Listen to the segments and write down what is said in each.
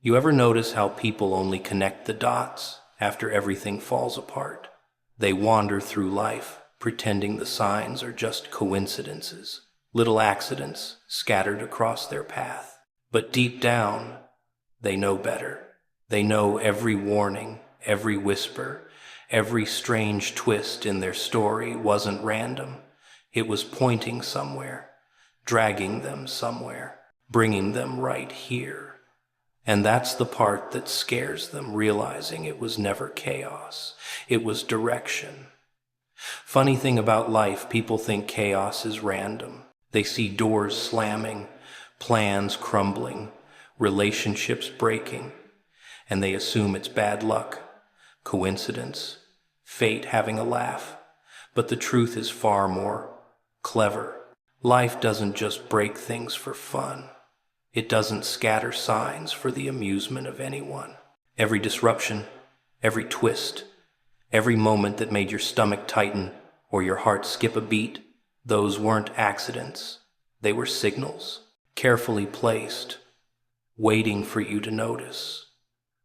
You ever notice how people only connect the dots after everything falls apart? They wander through life, pretending the signs are just coincidences, little accidents scattered across their path. But deep down, they know better. They know every warning, every whisper, every strange twist in their story wasn't random. It was pointing somewhere, dragging them somewhere, bringing them right here. And that's the part that scares them, realizing it was never chaos. It was direction. Funny thing about life, people think chaos is random. They see doors slamming, plans crumbling, relationships breaking, and they assume it's bad luck, coincidence, fate having a laugh. But the truth is far more clever. Life doesn't just break things for fun. It doesn't scatter signs for the amusement of anyone. Every disruption, every twist, every moment that made your stomach tighten or your heart skip a beat, those weren't accidents. They were signals, carefully placed, waiting for you to notice,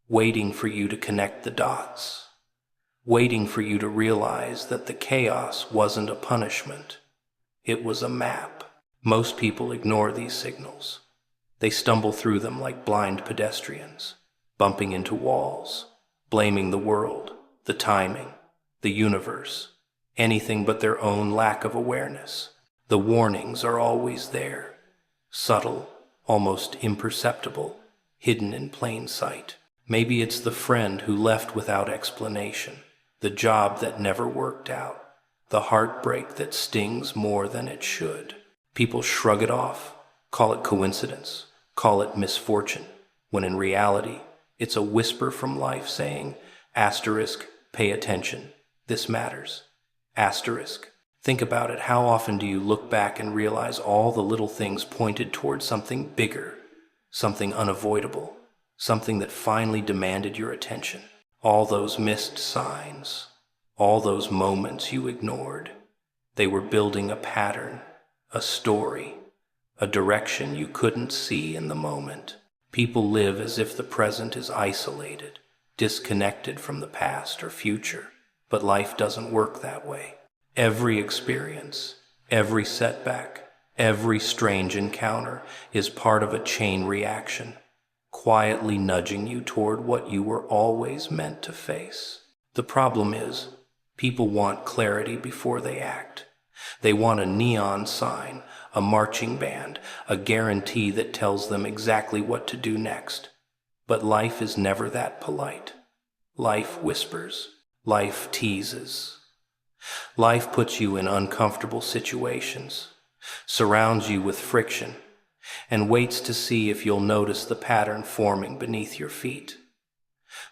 waiting for you to connect the dots, waiting for you to realize that the chaos wasn't a punishment. It was a map. Most people ignore these signals. They stumble through them like blind pedestrians, bumping into walls, blaming the world, the timing, the universe, anything but their own lack of awareness. The warnings are always there, subtle, almost imperceptible, hidden in plain sight. Maybe it's the friend who left without explanation, the job that never worked out, the heartbreak that stings more than it should. People shrug it off, call it coincidence, call it misfortune, when in reality, it's a whisper from life saying, asterisk, pay attention, this matters. Asterisk. Think about it. How often do you look back and realize all the little things pointed towards something bigger, something unavoidable, something that finally demanded your attention? All those missed signs, all those moments you ignored, they were building a pattern, a story, a direction you couldn't see in the moment. People live as if the present is isolated, disconnected from the past or future. But life doesn't work that way. Every experience, every setback, every strange encounter is part of a chain reaction, quietly nudging you toward what you were always meant to face. The problem is, people want clarity before they act. They want a neon sign, a marching band, a guarantee that tells them exactly what to do next. But life is never that polite. Life whispers. Life teases. Life puts you in uncomfortable situations, surrounds you with friction, and waits to see if you'll notice the pattern forming beneath your feet.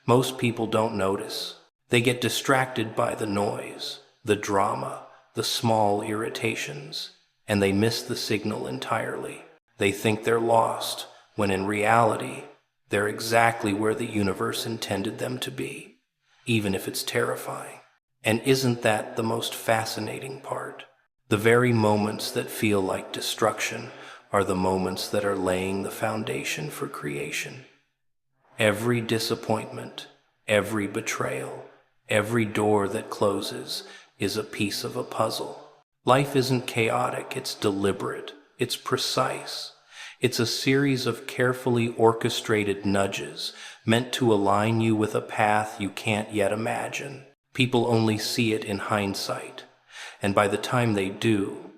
Most people don't notice. They get distracted by the noise, the drama, the small irritations, and they miss the signal entirely. They think they're lost, when in reality, they're exactly where the universe intended them to be, even if it's terrifying. And isn't that the most fascinating part? The very moments that feel like destruction are the moments that are laying the foundation for creation. Every disappointment, every betrayal, every door that closes is a piece of a puzzle. Life isn't chaotic, it's deliberate, it's precise. It's a series of carefully orchestrated nudges meant to align you with a path you can't yet imagine. People only see it in hindsight, and by the time they do,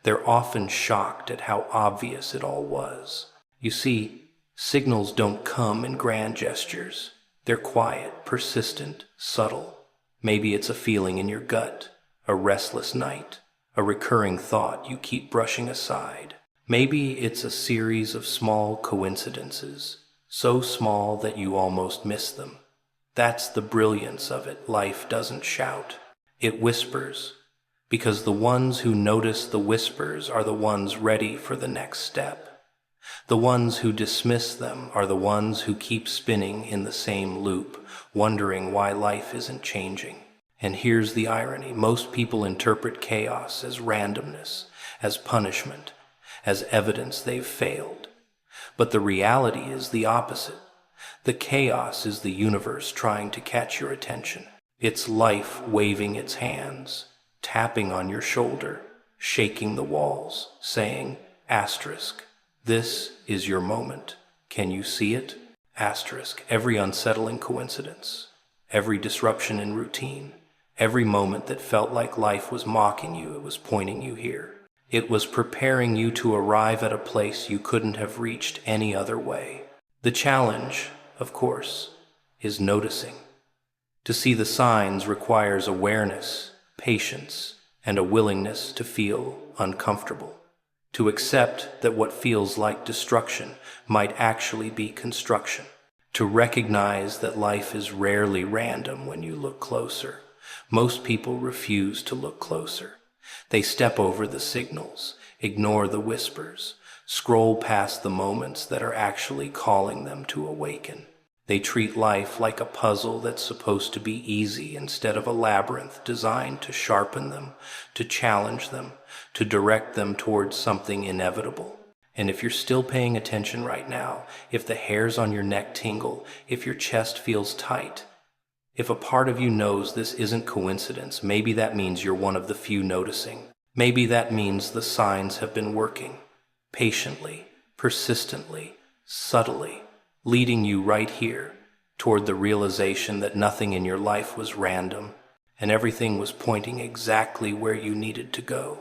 they're often shocked at how obvious it all was. You see, signals don't come in grand gestures. They're quiet, persistent, subtle. Maybe it's a feeling in your gut, a restless night, a recurring thought you keep brushing aside. Maybe it's a series of small coincidences, so small that you almost miss them. That's the brilliance of it. Life doesn't shout. It whispers, because the ones who notice the whispers are the ones ready for the next step. The ones who dismiss them are the ones who keep spinning in the same loop, wondering why life isn't changing. And here's the irony. Most people interpret chaos as randomness, as punishment, as evidence they've failed. But the reality is the opposite. The chaos is the universe trying to catch your attention. It's life waving its hands, tapping on your shoulder, shaking the walls, saying, asterisk, this is your moment. Can you see it? Asterisk, every unsettling coincidence, every disruption in routine, every moment that felt like life was mocking you, it was pointing you here. It was preparing you to arrive at a place you couldn't have reached any other way. The challenge, of course, is noticing. To see the signs requires awareness, patience, and a willingness to feel uncomfortable. To accept that what feels like destruction might actually be construction. To recognize that life is rarely random when you look closer. Most people refuse to look closer. They step over the signals, ignore the whispers, scroll past the moments that are actually calling them to awaken. They treat life like a puzzle that's supposed to be easy instead of a labyrinth designed to sharpen them, to challenge them, to direct them towards something inevitable. And if you're still paying attention right now, if the hairs on your neck tingle, if your chest feels tight, if a part of you knows this isn't coincidence, maybe that means you're one of the few noticing. Maybe that means the signs have been working, patiently, persistently, subtly, leading you right here toward the realization that nothing in your life was random and everything was pointing exactly where you needed to go.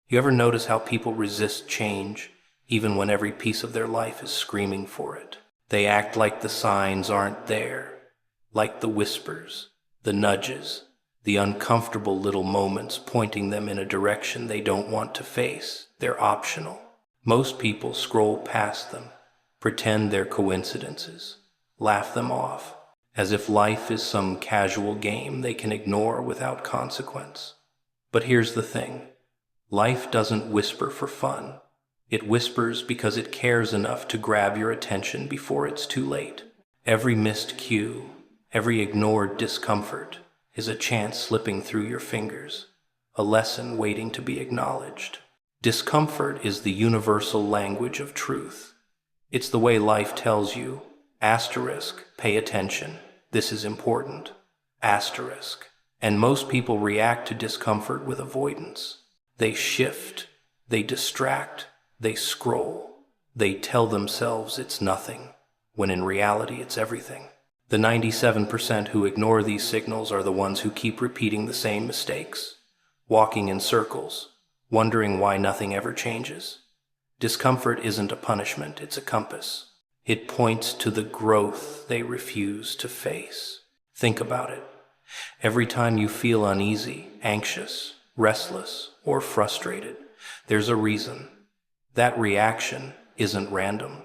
You ever notice how people resist change even when every piece of their life is screaming for it? They act like the signs aren't there, like the whispers, the nudges, the uncomfortable little moments pointing them in a direction they don't want to face. They're optional. Most people scroll past them, pretend they're coincidences, laugh them off, as if life is some casual game they can ignore without consequence. But here's the thing. Life doesn't whisper for fun. It whispers because it cares enough to grab your attention before it's too late. Every missed cue, every ignored discomfort is a chance slipping through your fingers, a lesson waiting to be acknowledged. Discomfort is the universal language of truth. It's the way life tells you, asterisk, pay attention, this is important, asterisk. And most people react to discomfort with avoidance. They shift, they distract, they scroll, they tell themselves it's nothing, when in reality it's everything. The 97% who ignore these signals are the ones who keep repeating the same mistakes, walking in circles, wondering why nothing ever changes. Discomfort isn't a punishment, it's a compass. It points to the growth they refuse to face. Think about it. Every time you feel uneasy, anxious, restless, or frustrated, there's a reason. That reaction isn't random.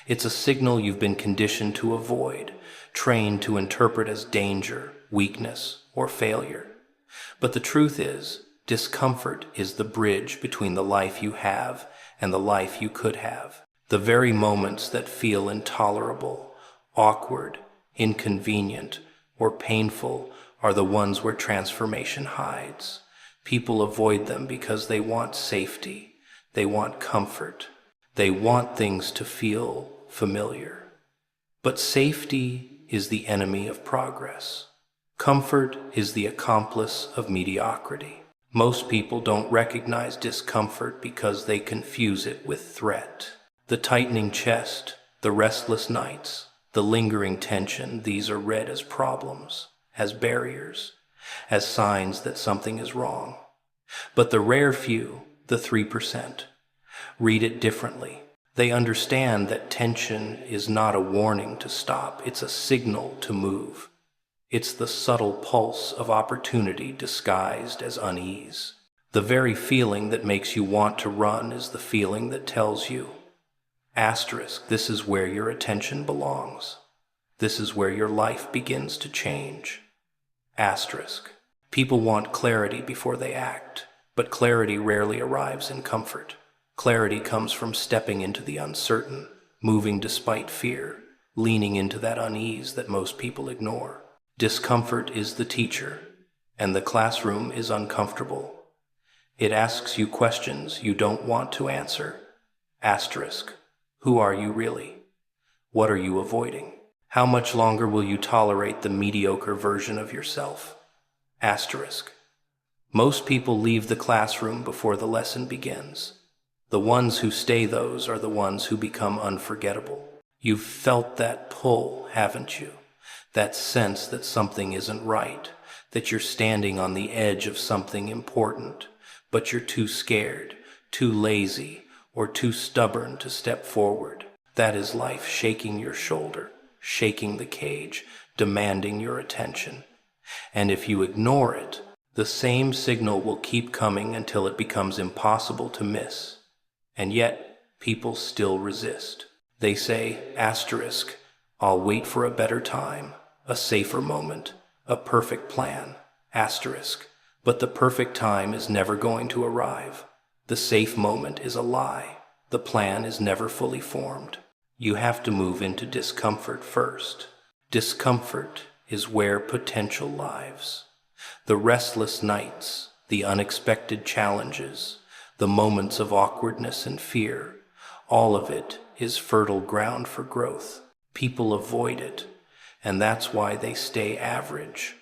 It's a signal you've been conditioned to avoid, trained to interpret as danger, weakness, or failure. But the truth is, discomfort is the bridge between the life you have and the life you could have. The very moments that feel intolerable, awkward, inconvenient, or painful are the ones where transformation hides. People avoid them because they want safety, they want comfort, they want things to feel familiar. But safety is the enemy of progress. Comfort is the accomplice of mediocrity. Most people don't recognize discomfort because they confuse it with threat. The tightening chest, the restless nights, the lingering tension, these are read as problems, as barriers, as signs that something is wrong. But the rare few, the 3%, read it differently. They understand that tension is not a warning to stop, it's a signal to move. It's the subtle pulse of opportunity disguised as unease. The very feeling that makes you want to run is the feeling that tells you, asterisk, this is where your attention belongs. This is where your life begins to change. Asterisk. People want clarity before they act, but clarity rarely arrives in comfort. Clarity comes from stepping into the uncertain, moving despite fear, leaning into that unease that most people ignore. Discomfort is the teacher, and the classroom is uncomfortable. It asks you questions you don't want to answer. Asterisk. Who are you really? What are you avoiding? How much longer will you tolerate the mediocre version of yourself? Asterisk. Most people leave the classroom before the lesson begins. The ones who stay, those are the ones who become unforgettable. You've felt that pull, haven't you? That sense that something isn't right, that you're standing on the edge of something important, but you're too scared, too lazy, or too stubborn to step forward. That is life shaking your shoulder, shaking the cage, demanding your attention. And if you ignore it, the same signal will keep coming until it becomes impossible to miss. And yet, people still resist. They say, asterisk, I'll wait for a better time, a safer moment, a perfect plan, asterisk. But the perfect time is never going to arrive. The safe moment is a lie. The plan is never fully formed. You have to move into discomfort first. Discomfort is where potential lives. The restless nights, the unexpected challenges, the moments of awkwardness and fear, all of it is fertile ground for growth. People avoid it, and that's why they stay average.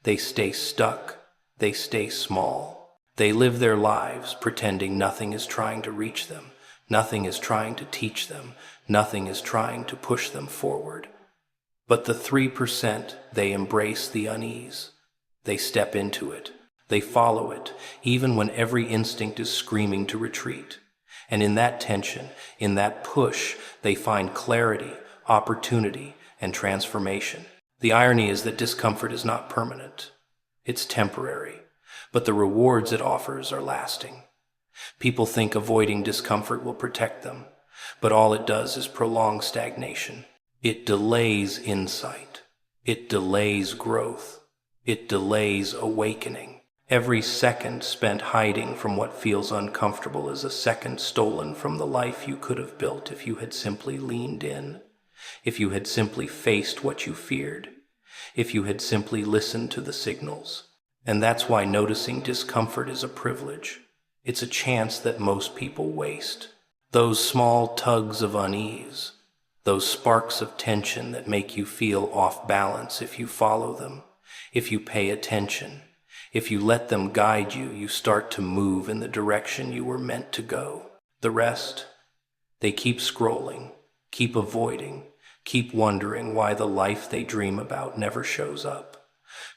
They stay stuck. They stay small. They live their lives pretending nothing is trying to reach them, nothing is trying to teach them, nothing is trying to push them forward. But the 3%, they embrace the unease. They step into it. They follow it, even when every instinct is screaming to retreat. And in that tension, in that push, they find clarity, opportunity, and transformation. The irony is that discomfort is not permanent. It's temporary, but the rewards it offers are lasting. People think avoiding discomfort will protect them, but all it does is prolong stagnation. It delays insight. It delays growth. It delays awakening. Every second spent hiding from what feels uncomfortable is a second stolen from the life you could have built if you had simply leaned in, if you had simply faced what you feared, if you had simply listened to the signals. And that's why noticing discomfort is a privilege. It's a chance that most people waste. Those small tugs of unease, those sparks of tension that make you feel off balance if you follow them, if you pay attention. If you let them guide you, you start to move in the direction you were meant to go. The rest, they keep scrolling, keep avoiding, keep wondering why the life they dream about never shows up.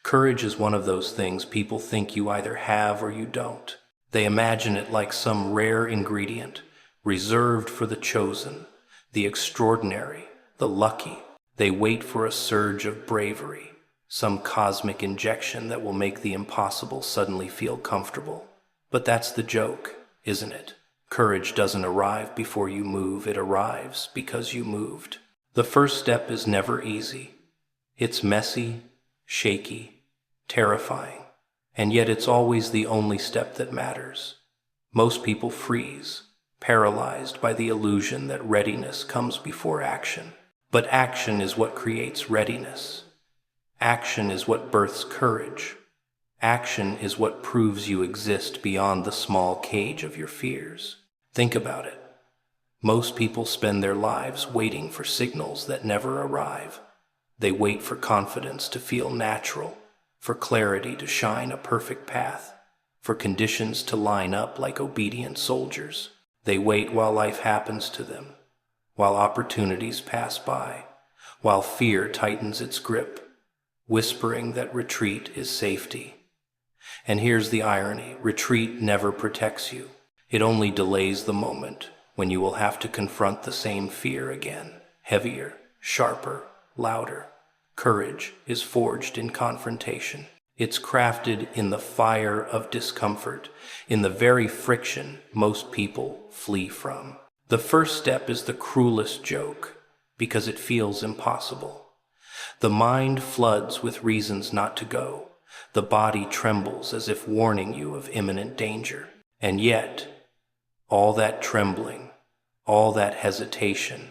Courage is one of those things people think you either have or you don't. They imagine it like some rare ingredient, reserved for the chosen, the extraordinary, the lucky. They wait for a surge of bravery, some cosmic injection that will make the impossible suddenly feel comfortable. But that's the joke, isn't it? Courage doesn't arrive before you move, it arrives because you moved. The first step is never easy. It's messy, shaky, terrifying, and yet it's always the only step that matters. Most people freeze, paralyzed by the illusion that readiness comes before action. But action is what creates readiness. Action is what births courage. Action is what proves you exist beyond the small cage of your fears. Think about it. Most people spend their lives waiting for signals that never arrive. They wait for confidence to feel natural, for clarity to shine a perfect path, for conditions to line up like obedient soldiers. They wait while life happens to them, while opportunities pass by, while fear tightens its grip, whispering that retreat is safety. And here's the irony: retreat never protects you. It only delays the moment when you will have to confront the same fear again, heavier, sharper, louder. Courage is forged in confrontation. It's crafted in the fire of discomfort, in the very friction most people flee from. The first step is the cruelest joke, because it feels impossible. The mind floods with reasons not to go. The body trembles as if warning you of imminent danger. And yet, all that trembling, all that hesitation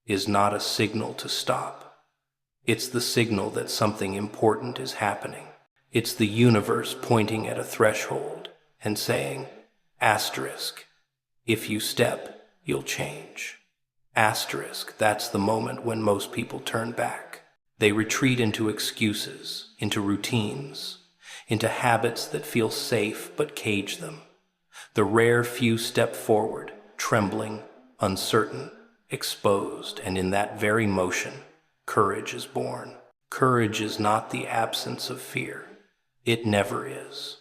is not a signal to stop. It's the signal that something important is happening. It's the universe pointing at a threshold and saying, asterisk, if you step, you'll change. Asterisk, that's the moment when most people turn back. They retreat into excuses, into routines, into habits that feel safe but cage them. The rare few step forward, trembling, uncertain, exposed, and in that very motion, courage is born. Courage is not the absence of fear. It never is.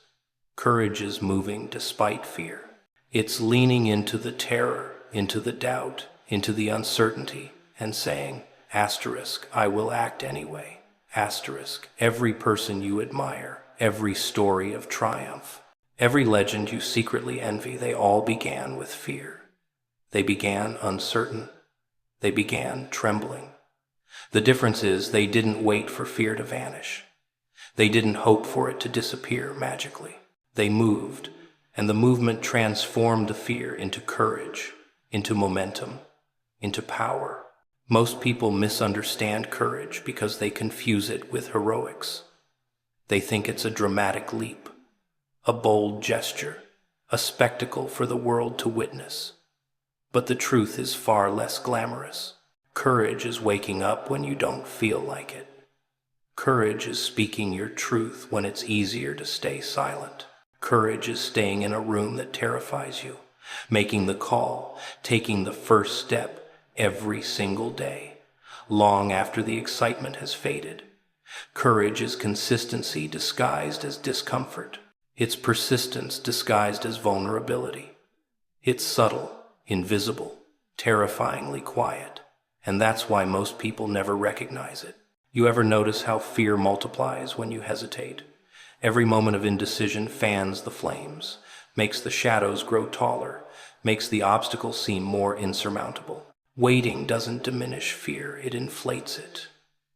Courage is moving despite fear. It's leaning into the terror, into the doubt, into the uncertainty, and saying, asterisk, I will act anyway. Asterisk, every person you admire, every story of triumph, every legend you secretly envy, they all began with fear. They began uncertain. They began trembling. The difference is they didn't wait for fear to vanish. They didn't hope for it to disappear magically. They moved, and the movement transformed the fear into courage, into momentum, into power. Most people misunderstand courage because they confuse it with heroics. They think it's a dramatic leap, a bold gesture, a spectacle for the world to witness. But the truth is far less glamorous. Courage is waking up when you don't feel like it. Courage is speaking your truth when it's easier to stay silent. Courage is staying in a room that terrifies you, making the call, taking the first step every single day, long after the excitement has faded. Courage is consistency disguised as discomfort. It's persistence disguised as vulnerability. It's subtle, invisible, terrifyingly quiet, and that's why most people never recognize it. You ever notice how fear multiplies when you hesitate? Every moment of indecision fans the flames, makes the shadows grow taller, makes the obstacle seem more insurmountable. Waiting doesn't diminish fear, it inflates it.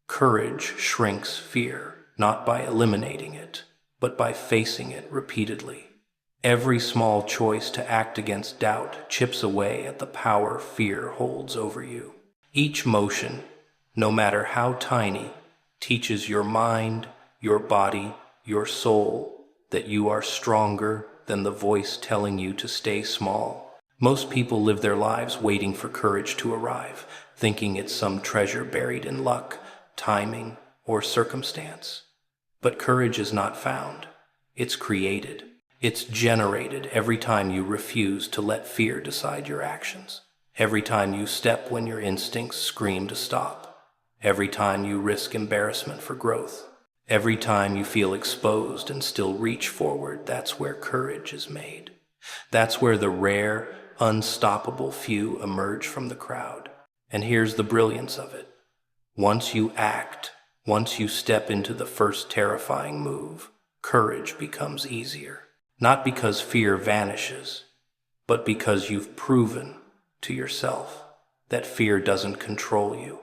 Courage shrinks fear, not by eliminating it, but by facing it repeatedly. Every small choice to act against doubt chips away at the power fear holds over you. Each motion, no matter how tiny, teaches your mind, your body, your soul that you are stronger than the voice telling you to stay small. Most people live their lives waiting for courage to arrive, thinking it's some treasure buried in luck, timing, or circumstance. But courage is not found. It's created. It's generated every time you refuse to let fear decide your actions. Every time you step when your instincts scream to stop. Every time you risk embarrassment for growth. Every time you feel exposed and still reach forward, that's where courage is made. That's where the rare, unstoppable few emerge from the crowd. And here's the brilliance of it. Once you act, once you step into the first terrifying move, courage becomes easier. Not because fear vanishes, but because you've proven to yourself that fear doesn't control you.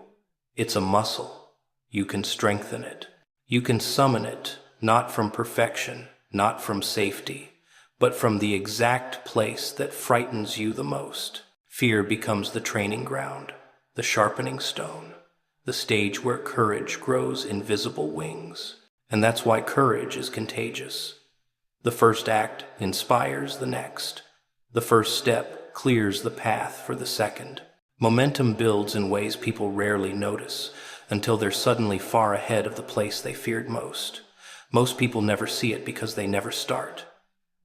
It's a muscle. You can strengthen it. You can summon it, not from perfection, not from safety, but from the exact place that frightens you the most. Fear becomes the training ground, the sharpening stone, the stage where courage grows invisible wings. And that's why courage is contagious. The first act inspires the next. The first step clears the path for the second. Momentum builds in ways people rarely notice, until they're suddenly far ahead of the place they feared most. Most people never see it because they never start.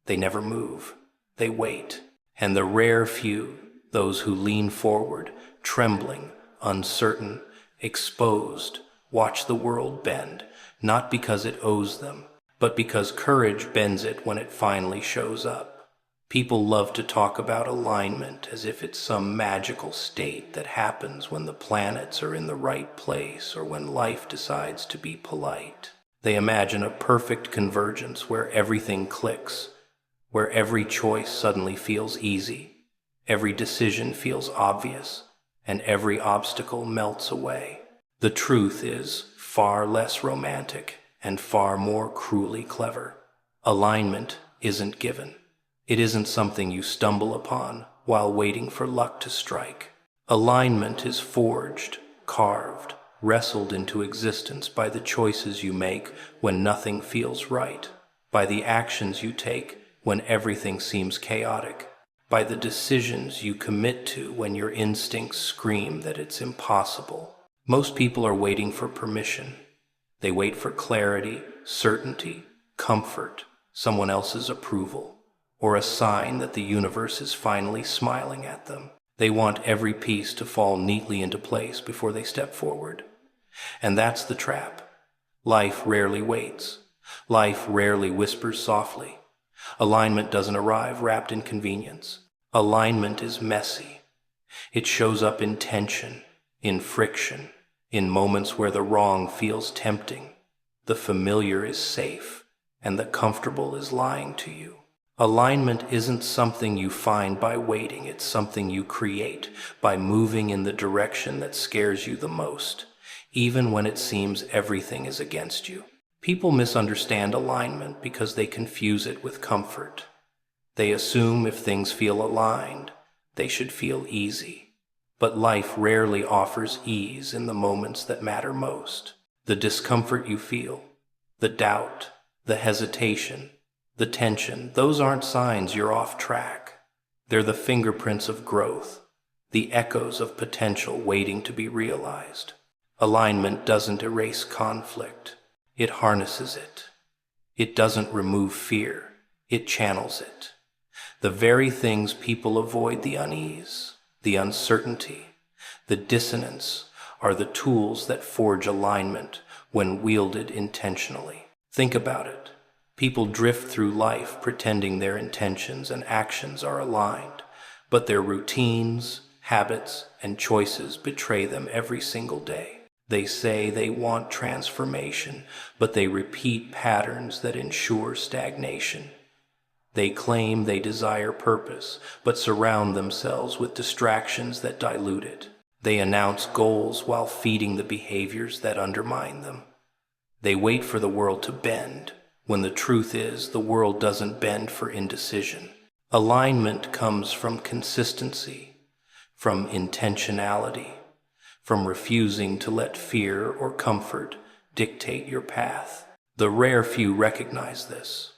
They never move. They wait. And the rare few, those who lean forward, trembling, uncertain, exposed, watch the world bend, not because it owes them, but because courage bends it when it finally shows up. People love to talk about alignment as if it's some magical state that happens when the planets are in the right place or when life decides to be polite. They imagine a perfect convergence where everything clicks, where every choice suddenly feels easy, every decision feels obvious, and every obstacle melts away. The truth is far less romantic and far more cruelly clever. Alignment isn't given. It isn't something you stumble upon while waiting for luck to strike. Alignment is forged, carved, wrestled into existence by the choices you make when nothing feels right, by the actions you take when everything seems chaotic, by the decisions you commit to when your instincts scream that it's impossible. Most people are waiting for permission. They wait for clarity, certainty, comfort, someone else's approval, or a sign that the universe is finally smiling at them. They want every piece to fall neatly into place before they step forward. And that's the trap. Life rarely waits. Life rarely whispers softly. Alignment doesn't arrive wrapped in convenience. Alignment is messy. It shows up in tension, in friction, in moments where the wrong feels tempting. The familiar is safe, and the comfortable is lying to you. Alignment isn't something you find by waiting. It's something you create by moving in the direction that scares you the most, even when it seems everything is against you. People misunderstand alignment because they confuse it with comfort. They assume if things feel aligned, they should feel easy. But life rarely offers ease in the moments that matter most. The discomfort you feel, the doubt, the hesitation, the tension, those aren't signs you're off track. They're the fingerprints of growth, the echoes of potential waiting to be realized. Alignment doesn't erase conflict. It harnesses it. It doesn't remove fear. It channels it. The very things people avoid, the unease, the uncertainty, the dissonance, are the tools that forge alignment when wielded intentionally. Think about it. People drift through life pretending their intentions and actions are aligned, but their routines, habits, and choices betray them every single day. They say they want transformation, but they repeat patterns that ensure stagnation. They claim they desire purpose, but surround themselves with distractions that dilute it. They announce goals while feeding the behaviors that undermine them. They wait for the world to bend, when the truth is the world doesn't bend for indecision. Alignment comes from consistency, from intentionality, from refusing to let fear or comfort dictate your path. The rare few recognize this.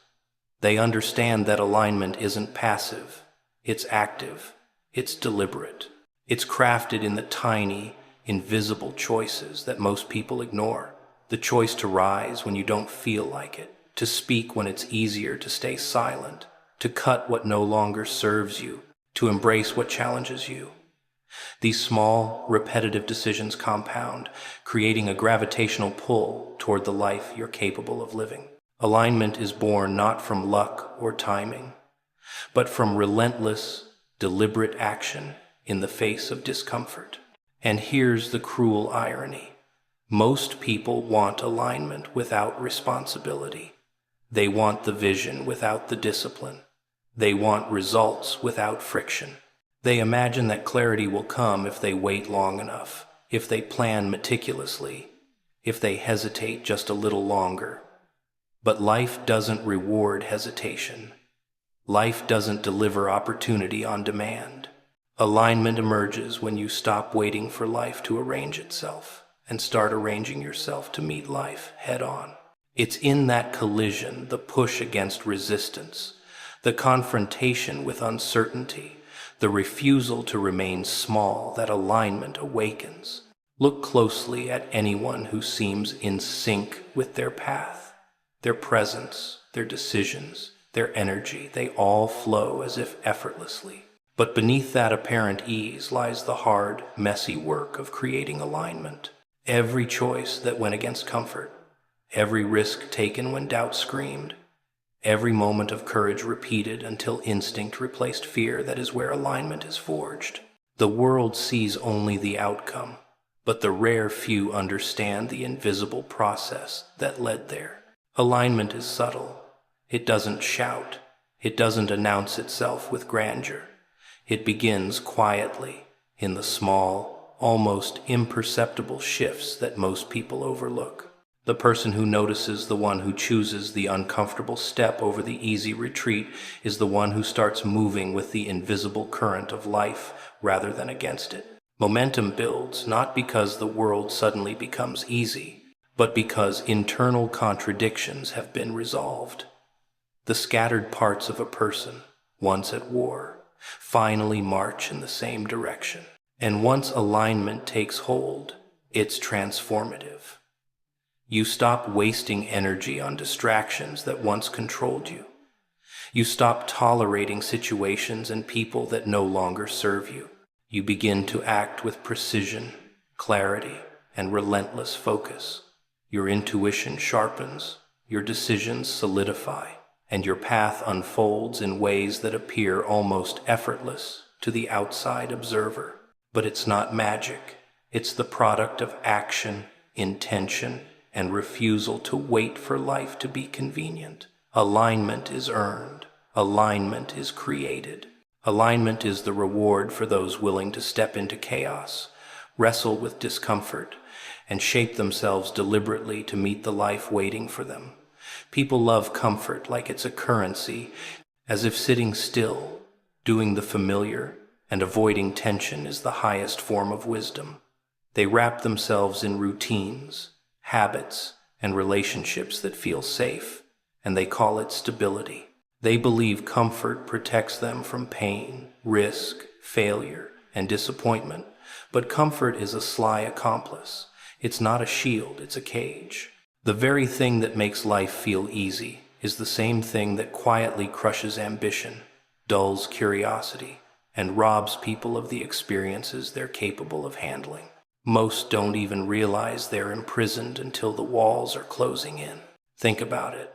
They understand that alignment isn't passive, it's active, it's deliberate. It's crafted in the tiny, invisible choices that most people ignore. The choice to rise when you don't feel like it, to speak when it's easier to stay silent, to cut what no longer serves you, to embrace what challenges you. These small, repetitive decisions compound, creating a gravitational pull toward the life you're capable of living. Alignment is born not from luck or timing, but from relentless, deliberate action in the face of discomfort. And here's the cruel irony. Most people want alignment without responsibility. They want the vision without the discipline. They want results without friction. They imagine that clarity will come if they wait long enough, if they plan meticulously, if they hesitate just a little longer. But life doesn't reward hesitation. Life doesn't deliver opportunity on demand. Alignment emerges when you stop waiting for life to arrange itself and start arranging yourself to meet life head on. It's in that collision, the push against resistance, the confrontation with uncertainty, the refusal to remain small, that alignment awakens. Look closely at anyone who seems in sync with their path. Their presence, their decisions, their energy, they all flow as if effortlessly. But beneath that apparent ease lies the hard, messy work of creating alignment. Every choice that went against comfort, every risk taken when doubt screamed, every moment of courage repeated until instinct replaced fear, that is where alignment is forged. The world sees only the outcome, but the rare few understand the invisible process that led there. Alignment is subtle. It doesn't shout. It doesn't announce itself with grandeur. It begins quietly, in the small, almost imperceptible shifts that most people overlook. The person who notices, the one who chooses the uncomfortable step over the easy retreat, is the one who starts moving with the invisible current of life rather than against it. Momentum builds not because the world suddenly becomes easy, but because internal contradictions have been resolved. The scattered parts of a person, once at war, finally march in the same direction. And once alignment takes hold, it's transformative. You stop wasting energy on distractions that once controlled you. You stop tolerating situations and people that no longer serve you. You begin to act with precision, clarity, and relentless focus. Your intuition sharpens, your decisions solidify, and your path unfolds in ways that appear almost effortless to the outside observer. But it's not magic. It's the product of action, intention, and refusal to wait for life to be convenient. Alignment is earned. Alignment is created. Alignment is the reward for those willing to step into chaos, wrestle with discomfort, and shape themselves deliberately to meet the life waiting for them. People love comfort like it's a currency, as if sitting still, doing the familiar, and avoiding tension is the highest form of wisdom. They wrap themselves in routines, habits, and relationships that feel safe, and they call it stability. They believe comfort protects them from pain, risk, failure, and disappointment, but comfort is a sly accomplice. It's not a shield, it's a cage. The very thing that makes life feel easy is the same thing that quietly crushes ambition, dulls curiosity, and robs people of the experiences they're capable of handling. Most don't even realize they're imprisoned until the walls are closing in. Think about it.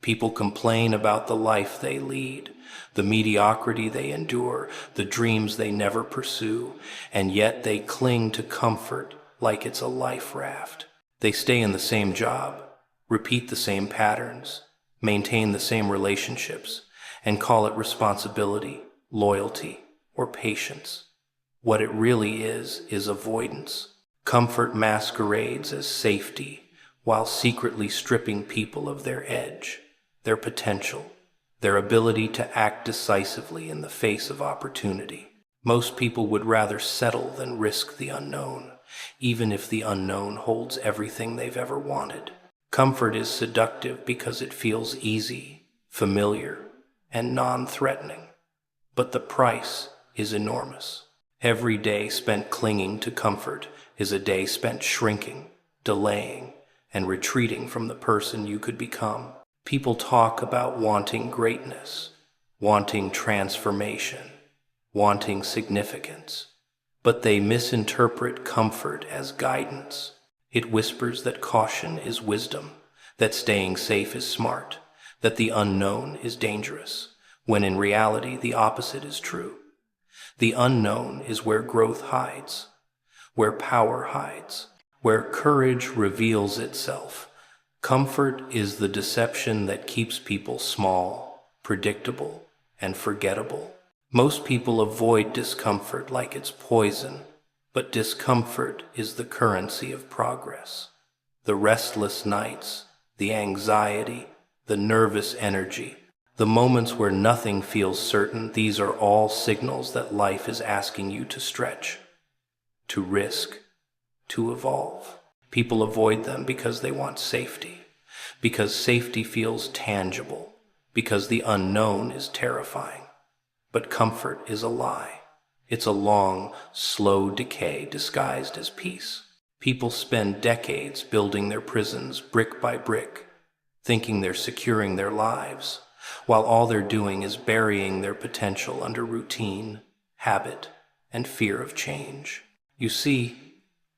People complain about the life they lead, the mediocrity they endure, the dreams they never pursue, and yet they cling to comfort like it's a life raft. They stay in the same job, repeat the same patterns, maintain the same relationships, and call it responsibility, loyalty, or patience. What it really is avoidance. Comfort masquerades as safety, while secretly stripping people of their edge, their potential, their ability to act decisively in the face of opportunity. Most people would rather settle than risk the unknown, even if the unknown holds everything they've ever wanted. Comfort is seductive because it feels easy, familiar, and non-threatening. But the price is enormous. Every day spent clinging to comfort is a day spent shrinking, delaying, and retreating from the person you could become. People talk about wanting greatness, wanting transformation, wanting significance, but they misinterpret comfort as guidance. It whispers that caution is wisdom, that staying safe is smart, that the unknown is dangerous, when in reality the opposite is true. The unknown is where growth hides, where power hides, where courage reveals itself. Comfort is the deception that keeps people small, predictable, and forgettable. Most people avoid discomfort like it's poison, but discomfort is the currency of progress. The restless nights, the anxiety, the nervous energy, the moments where nothing feels certain, these are all signals that life is asking you to stretch, to risk, to evolve. People avoid them because they want safety, because safety feels tangible, because the unknown is terrifying. But comfort is a lie. It's a long, slow decay disguised as peace. People spend decades building their prisons brick by brick, thinking they're securing their lives, while all they're doing is burying their potential under routine, habit, and fear of change. You see,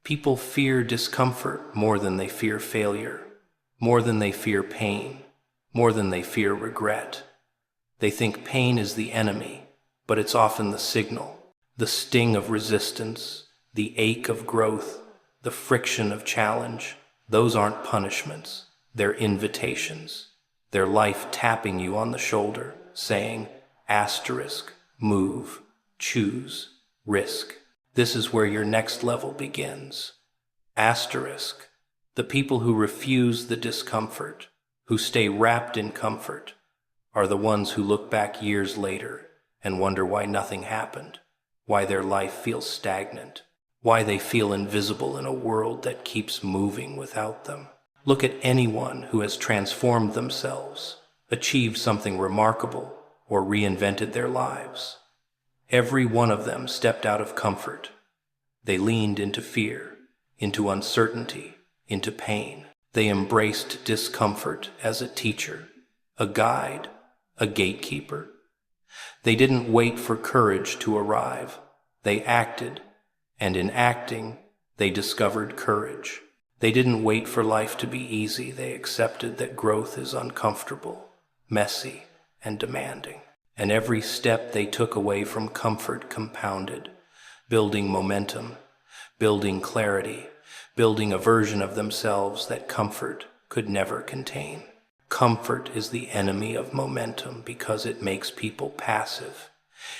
people fear discomfort more than they fear failure, more than they fear pain, more than they fear regret. They think pain is the enemy, but it's often the signal, the sting of resistance, the ache of growth, the friction of challenge. Those aren't punishments, they're invitations. They're life tapping you on the shoulder, saying, asterisk, move, choose, risk. This is where your next level begins. Asterisk, the people who refuse the discomfort, who stay wrapped in comfort, are the ones who look back years later and wonder why nothing happened, why their life feels stagnant, why they feel invisible in a world that keeps moving without them. Look at anyone who has transformed themselves, achieved something remarkable, or reinvented their lives. Every one of them stepped out of comfort. They leaned into fear, into uncertainty, into pain. They embraced discomfort as a teacher, a guide, a gatekeeper. They didn't wait for courage to arrive. They acted, and in acting, they discovered courage. They didn't wait for life to be easy. They accepted that growth is uncomfortable, messy, and demanding. And every step they took away from comfort compounded, building momentum, building clarity, building a version of themselves that comfort could never contain. Comfort is the enemy of momentum because it makes people passive.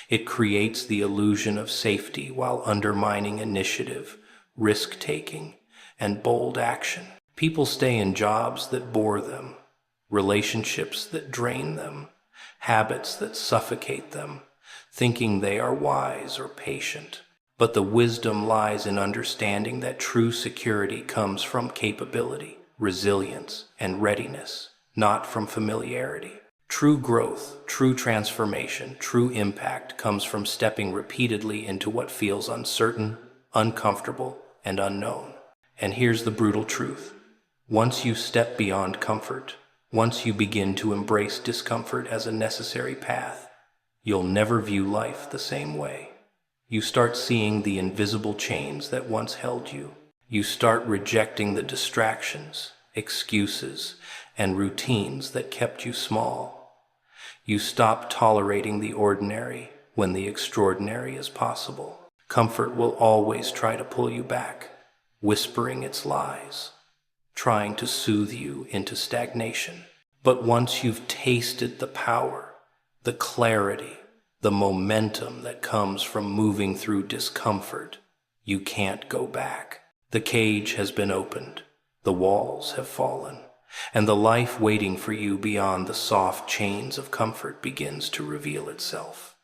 It creates the illusion of safety while undermining initiative, risk-taking, and bold action. People stay in jobs that bore them, relationships that drain them, habits that suffocate them, thinking they are wise or patient. But the wisdom lies in understanding that true security comes from capability, resilience, and readiness, not from familiarity. True growth, true transformation, true impact comes from stepping repeatedly into what feels uncertain, uncomfortable, and unknown. And here's the brutal truth. Once you step beyond comfort, once you begin to embrace discomfort as a necessary path, you'll never view life the same way. You start seeing the invisible chains that once held you. You start rejecting the distractions, excuses, and routines that kept you small. You stop tolerating the ordinary when the extraordinary is possible. Comfort will always try to pull you back, whispering its lies, trying to soothe you into stagnation. But once you've tasted the power, the clarity, the momentum that comes from moving through discomfort, you can't go back. The cage has been opened, the walls have fallen, and the life waiting for you beyond the soft chains of comfort begins to reveal itself.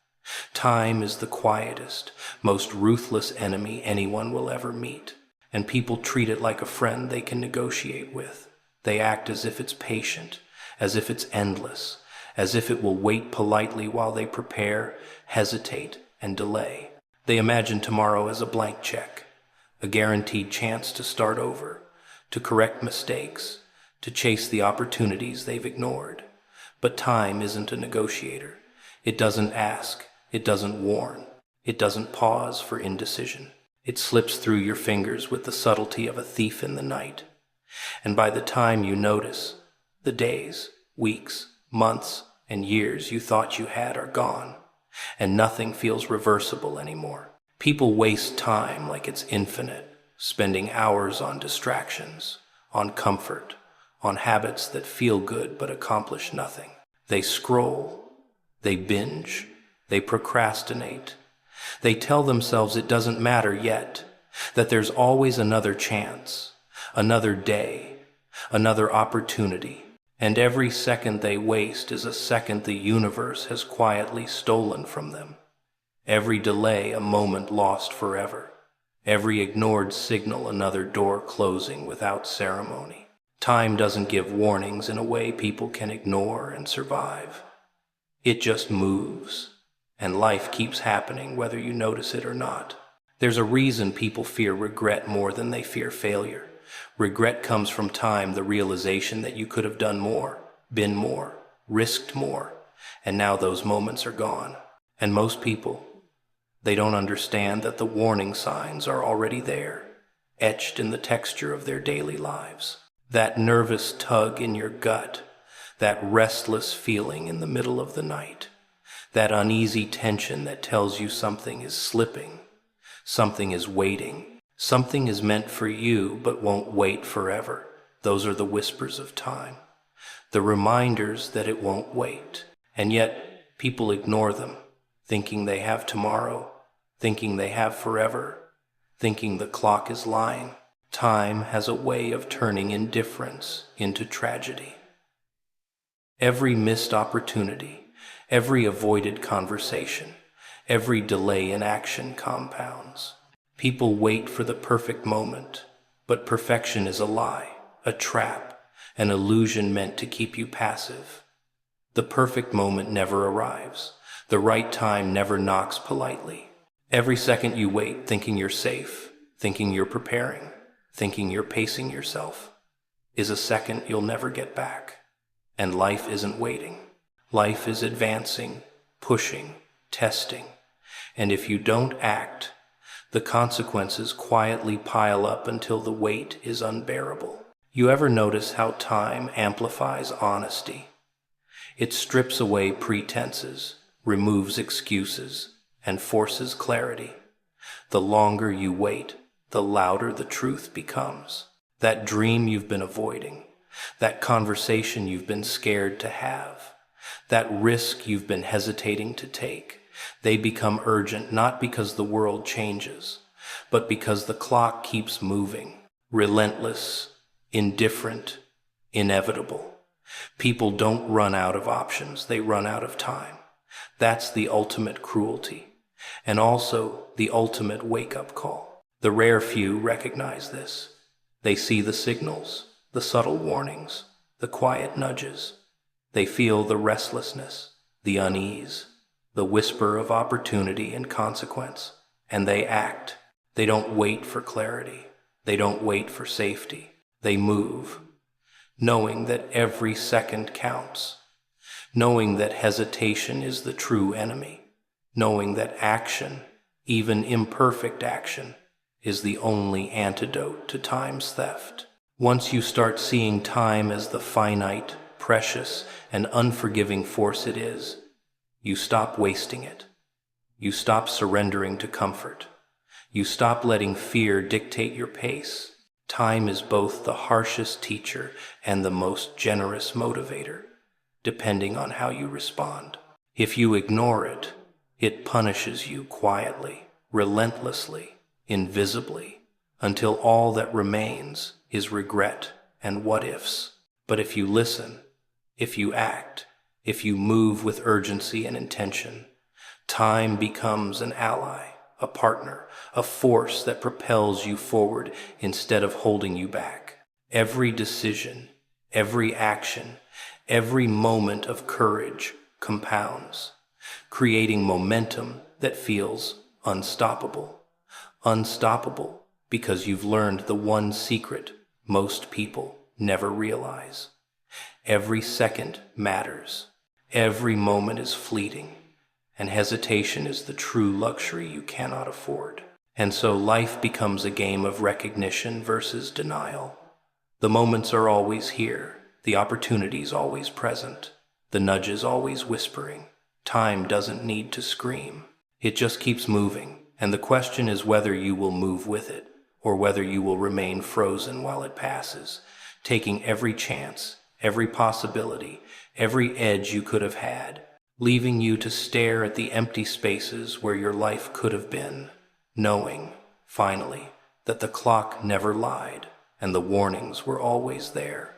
Time is the quietest, most ruthless enemy anyone will ever meet, and people treat it like a friend they can negotiate with. They act as if it's patient, as if it's endless, as if it will wait politely while they prepare, hesitate, and delay. They imagine tomorrow as a blank check, a guaranteed chance to start over, to correct mistakes, to chase the opportunities they've ignored. But time isn't a negotiator. It doesn't ask, it doesn't warn, it doesn't pause for indecision. It slips through your fingers with the subtlety of a thief in the night. And by the time you notice, the days, weeks, months, and years you thought you had are gone, and nothing feels reversible anymore. People waste time like it's infinite, spending hours on distractions, on comfort, on habits that feel good but accomplish nothing. They scroll, they binge, they procrastinate. They tell themselves it doesn't matter yet, that there's always another chance, another day, another opportunity. And every second they waste is a second the universe has quietly stolen from them. Every delay a moment lost forever. Every ignored signal another door closing without ceremony. Time doesn't give warnings in a way people can ignore and survive. It just moves, and life keeps happening whether you notice it or not. There's a reason people fear regret more than they fear failure. Regret comes from time, the realization that you could have done more, been more, risked more, and now those moments are gone. And most people, they don't understand that the warning signs are already there, etched in the texture of their daily lives. That nervous tug in your gut, that restless feeling in the middle of the night, that uneasy tension that tells you something is slipping, something is waiting, something is meant for you but won't wait forever. Those are the whispers of time, the reminders that it won't wait. And yet people ignore them, thinking they have tomorrow, thinking they have forever, thinking the clock is lying. Time has a way of turning indifference into tragedy. Every missed opportunity, every avoided conversation, every delay in action compounds. People wait for the perfect moment, but perfection is a lie, a trap, an illusion meant to keep you passive. The perfect moment never arrives. The right time never knocks politely. Every second you wait thinking you're safe, thinking you're preparing, thinking you're pacing yourself, is a second you'll never get back. And life isn't waiting. Life is advancing, pushing, testing. And if you don't act, the consequences quietly pile up until the weight is unbearable. You ever notice how time amplifies honesty? It strips away pretenses, removes excuses, and forces clarity. The longer you wait, the louder the truth becomes. That dream you've been avoiding, that conversation you've been scared to have, that risk you've been hesitating to take, they become urgent not because the world changes, but because the clock keeps moving, relentless, indifferent, inevitable. People don't run out of options, they run out of time. That's the ultimate cruelty, and also the ultimate wake-up call. The rare few recognize this. They see the signals, the subtle warnings, the quiet nudges. They feel the restlessness, the unease, the whisper of opportunity and consequence, and they act. They don't wait for clarity. They don't wait for safety. They move, knowing that every second counts, knowing that hesitation is the true enemy, knowing that action, even imperfect action, is the only antidote to time's theft. Once you start seeing time as the finite, precious, and unforgiving force it is, you stop wasting it. You stop surrendering to comfort. You stop letting fear dictate your pace. Time is both the harshest teacher and the most generous motivator, depending on how you respond. If you ignore it, it punishes you quietly, relentlessly, invisibly, until all that remains is regret and what-ifs. But if you listen, if you act, if you move with urgency and intention, time becomes an ally, a partner, a force that propels you forward instead of holding you back. Every decision, every action, every moment of courage compounds, creating momentum that feels unstoppable. Unstoppable because you've learned the one secret most people never realize. Every second matters. Every moment is fleeting, and hesitation is the true luxury you cannot afford. And so life becomes a game of recognition versus denial. The moments are always here, the opportunities always present, the nudges always whispering. Time doesn't need to scream. It just keeps moving, and the question is whether you will move with it, or whether you will remain frozen while it passes, taking every chance, every possibility, every edge you could have had, leaving you to stare at the empty spaces where your life could have been, knowing, finally, that the clock never lied and the warnings were always there.